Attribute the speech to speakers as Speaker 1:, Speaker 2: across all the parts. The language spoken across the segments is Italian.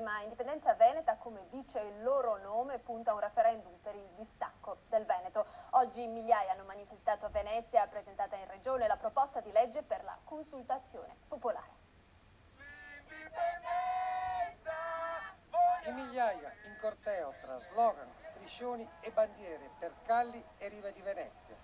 Speaker 1: ma Indipendenza Veneta, come dice il loro nome, punta a un referendum per il distacco del Veneto. Oggi migliaia hanno manifestato a Venezia, presentata in regione la proposta di legge per la consultazione popolare.
Speaker 2: In migliaia in corteo tra slogan, striscioni e bandiere per Calli e Riva di Venezia.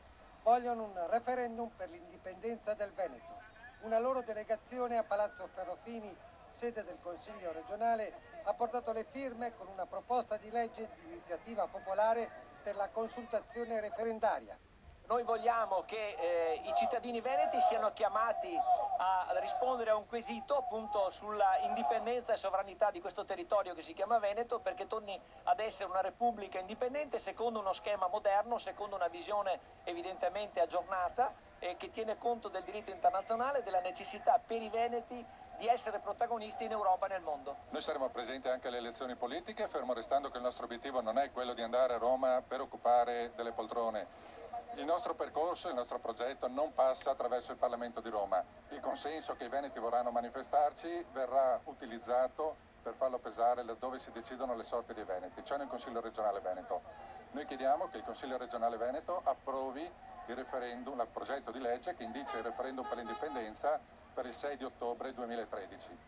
Speaker 2: Vogliono un referendum per l'indipendenza del Veneto. Una loro delegazione a Palazzo Ferrofini, sede del Consiglio regionale, ha portato le firme con una proposta di legge di iniziativa popolare per la consultazione referendaria.
Speaker 3: Noi vogliamo che i cittadini veneti siano chiamati a rispondere a un quesito appunto sulla indipendenza e sovranità di questo territorio che si chiama Veneto, perché torni ad essere una repubblica indipendente secondo uno schema moderno, secondo una visione evidentemente aggiornata che tiene conto del diritto internazionale e della necessità per i veneti di essere protagonisti in Europa e nel mondo.
Speaker 4: Noi saremo presenti anche alle elezioni politiche, fermo restando che il nostro obiettivo non è quello di andare a Roma per occupare delle poltrone. Il nostro percorso, il nostro progetto non passa attraverso il Parlamento di Roma. Il consenso che i veneti vorranno manifestarci verrà utilizzato per farlo pesare laddove si decidono le sorti dei veneti, cioè nel Consiglio regionale Veneto. Noi chiediamo che il Consiglio regionale Veneto approvi il referendum, il progetto di legge che indice il referendum per l'indipendenza per il 6 di ottobre 2013.